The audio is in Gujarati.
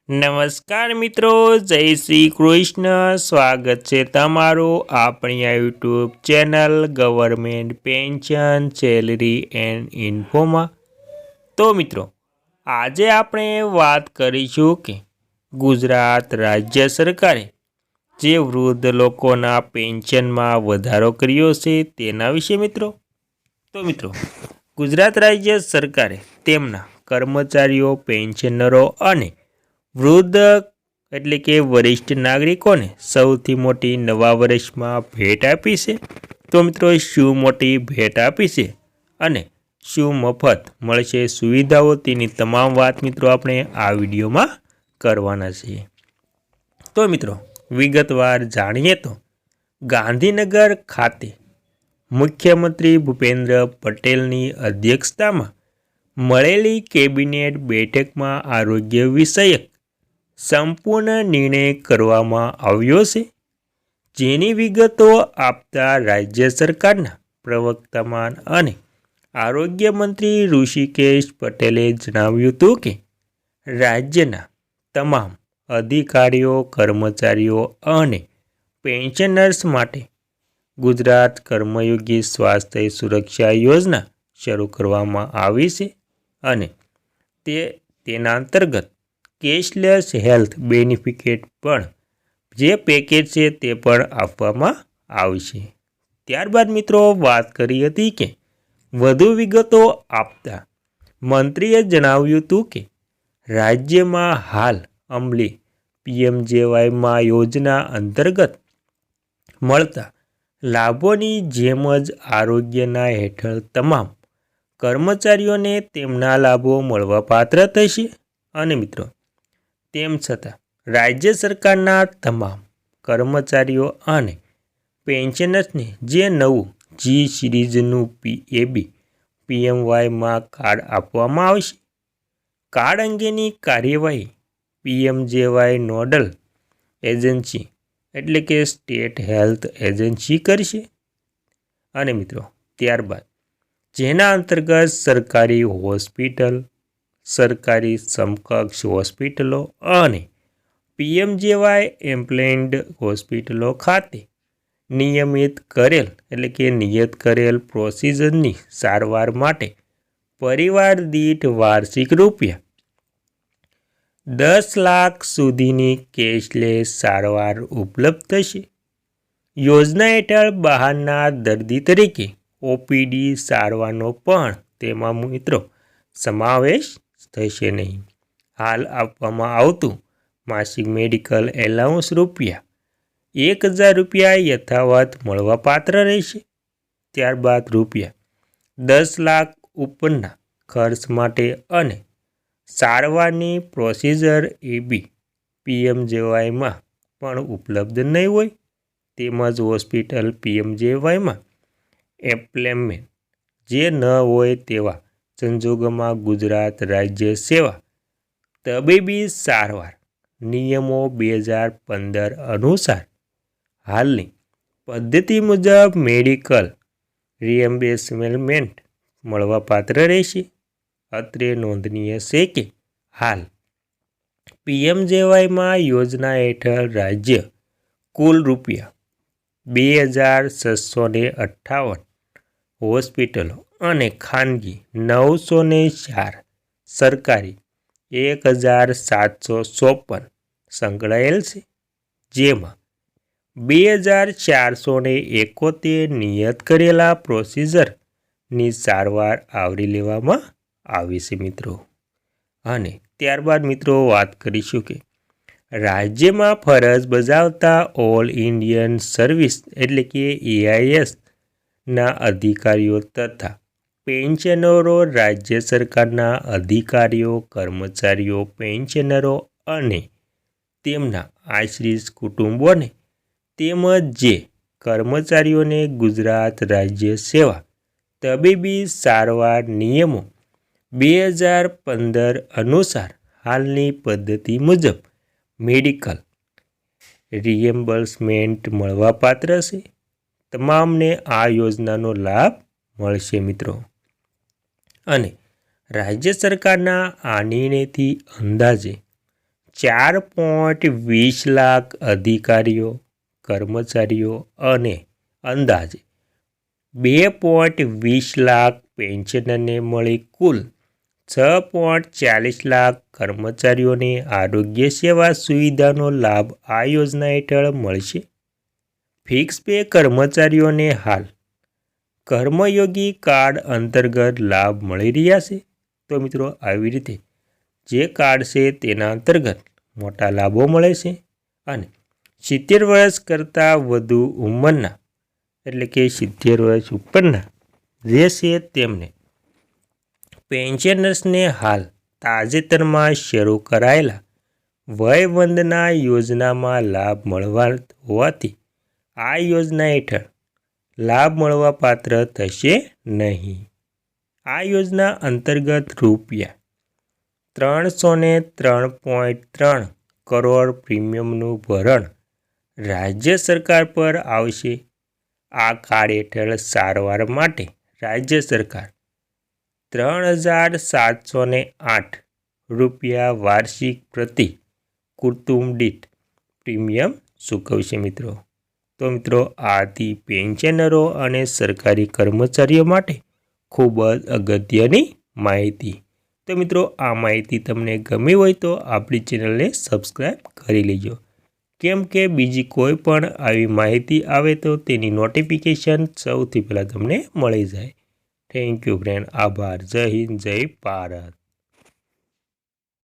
નમસ્કાર મિત્રો, જય શ્રી કૃષ્ણ. સ્વાગત છે તમારું આપણી આ YouTube channel government pension salary and ઇન્ફોમાં. તો મિત્રો, આજે આપણે વાત કરીશું કે ગુજરાત રાજ્ય સરકારે જે વૃદ્ધ લોકોના પેન્શનમાં વધારો કર્યો છે તેના વિશે મિત્રો. તો મિત્રો, ગુજરાત રાજ્ય સરકારે તેમના કર્મચારીઓ, પેન્શનરો અને વૃદ્ધ એટલે કે વરિષ્ઠ નાગરિકોને સૌથી મોટી નવા વર્ષમાં ભેટ આપી છે. તો મિત્રો, શું મોટી ભેટ આપી છે અને શું મફત મળશે સુવિધાઓ, તેની તમામ વાત મિત્રો આપણે આ વિડીયોમાં કરવાના છીએ. તો મિત્રો, વિગતવાર જાણીએ તો ગાંધીનગર ખાતે મુખ્યમંત્રી ભૂપેન્દ્ર પટેલની અધ્યક્ષતામાં મળેલી કેબિનેટ બેઠકમાં આરોગ્ય વિષયક સંપૂર્ણ નિર્ણય કરવામાં આવ્યો છે. જેની વિગતો આપતા રાજ્ય સરકારના પ્રવક્તામાન અને આરોગ્ય મંત્રી ઋષિકેશ પટેલે જણાવ્યું હતું કે રાજ્યના તમામ અધિકારીઓ, કર્મચારીઓ અને પેન્શનર્સ માટે ગુજરાત કર્મયોગી સ્વાસ્થ્ય સુરક્ષા યોજના શરૂ કરવામાં આવી છે અને તેના અંતર્ગત કેશલેસ હેલ્થ બેનિફિટ પણ જે પેકેજ છે તે પણ આપવામાં આવશે. ત્યારબાદ મિત્રો વાત કરી હતી કે વધુ વિગતો આપતા મંત્રીએ જણાવ્યું હતું કે રાજ્યમાં હાલ અમલી પીએમજેવાયમાં યોજના અંતર્ગત મળતા લાભોની જેમ જ આરોગ્યના હેઠળ તમામ કર્મચારીઓને તેમના લાભો મળવાપાત્ર થશે. અને મિત્રો, તેમ છતાં રાજ્ય સરકારના તમામ કર્મચારીઓ અને પેન્શનર્સને જે નવું જી સિરીઝનું પીએમવાયમાં કાર્ડ આપવામાં આવશે. કાર્ડ અંગેની કાર્યવાહી પીએમજેવાય નોડલ એજન્સી એટલે કે સ્ટેટ હેલ્થ એજન્સી કરશે. અને મિત્રો, ત્યારબાદ જેના અંતર્ગત સરકારી હોસ્પિટલ, સરકારી સમકક્ષ હોસ્પિટલો અને પીએમજેવાય એમ્પ્લોયડ હોસ્પિટલો ખાતે નિયત કરેલ પ્રોસિજરની સારવાર માટે પરિવાર દીઠ વાર્ષિક રૂપિયા 10 લાખ સુધીની કેશલેસ સારવાર ઉપલબ્ધ થશે. યોજના હેઠળ બહારના દર્દી તરીકે ઓપીડી સારવારનો પણ તેમાં મિત્રો સમાવેશ થશે નહીં. હાલ આપવામાં આવતું માસિક મેડિકલ એલાઉન્સ રૂપિયા 1000 યથાવત મળવાપાત્ર રહેશે. ત્યારબાદ રૂપિયા 10 લાખ ઉપરના ખર્ચ માટે અને સારવારની પ્રોસિજર પીએમજેવાયમાં પણ ઉપલબ્ધ નહીં હોય. તેમજ હોસ્પિટલ પીએમજેવાયમાં એમ્પ્લોયમેન્ટ જે ન હોય તેવા સંજોગોમાં ગુજરાત રાજ્ય સેવા તબીબી સારવાર નિયમો 2015 અનુસાર હાલની પદ્ધતિ મુજબ મેડિકલ રિએમ્બર્સમેન્ટ મળવાપાત્ર રહેશે. અત્રે નોંધનીય છે કે હાલ પીએમજેવાયમાં યોજના હેઠળ રાજ્ય કુલ રૂપિયા 2658 હોસ્પિટલો અને ખાનગી 904 સરકારી 1754 સંકળાયેલ છે. જેમાં 2471 નિયત કરેલા પ્રોસિજરની સારવાર આવરી લેવામાં આવી છે મિત્રો. અને ત્યારબાદ મિત્રો વાત કરીશું કે રાજ્યમાં ફરજ બજાવતા ઓલ ઇન્ડિયન સર્વિસ એટલે કે એઆઈએસ ના અધિકારીઓ તથા પેન્શનરો રાજ્ય સરકારના અધિકારીઓ, કર્મચારીઓ, પેન્શનરો અને તેમના આશ્રિત કુટુંબોને તેમજ જે કર્મચારીઓને ગુજરાત રાજ્ય સેવા તબીબી સારવાર નિયમો 2015 અનુસાર હાલની પદ્ધતિ મુજબ મેડિકલ રિએમ્બર્સમેન્ટ મળવાપાત્ર છે, તમામને આ યોજનાનો લાભ મળશે મિત્રો. અને રાજ્ય સરકારના આ નિર્ણયથી અંદાજે 4.20 લાખ અધિકારીઓ કર્મચારીઓ અને અંદાજે 2.20 લાખ પેન્શનરને મળી કુલ 6.40 લાખ કર્મચારીઓને આરોગ્ય સેવા સુવિધાનો લાભ આ યોજના હેઠળ મળશે. ફિક્સ પે કર્મચારીઓને હાલ કર્મયોગી કાર્ડ અંતર્ગત લાભ મળી રહ્યા છે. તો મિત્રો આવી રીતે જે કાર્ડ છે તેના અંતર્ગત મોટા લાભો મળે છે અને 70 વર્ષ કરતાં વધુ ઉંમરના એટલે કે 70 વર્ષ ઉપરના જે છે તેમને પેન્શનર્સને હાલ તાજેતરમાં શરૂ કરાયેલા વયવંદના યોજનામાં લાભ મળવા હોવાથી આ યોજના હેઠળ લાભ મળવા પાત્ર થશે નહીં. આ યોજના અંતર્ગત રૂપિયા 303.3 કરોડ પ્રીમિયમનું ભરણ રાજ્ય સરકાર પર આવશે. આ કાર્ડ હેઠળ સારવાર માટે રાજ્ય સરકાર 3,708 રૂપિયા વાર્ષિક પ્રતિ કુટુંબ દીઠ પ્રીમિયમ ચૂકવશે મિત્રો. તો મિત્રો આથી પેન્શનરો અને સરકારી કર્મચારીઓ માટે ખૂબ જ અગત્યની માહિતી. તો મિત્રો આ માહિતી તમને ગમી હોય તો આપણી ચેનલને સબસ્ક્રાઈબ કરી લેજો, કેમ કે બીજી કોઈ પણ આવી માહિતી આવે તો તેની નોટિફિકેશન સૌથી પહેલાં તમને મળી જાય. Thank you friend. આભાર. જય હિન્દ, જય ભારત.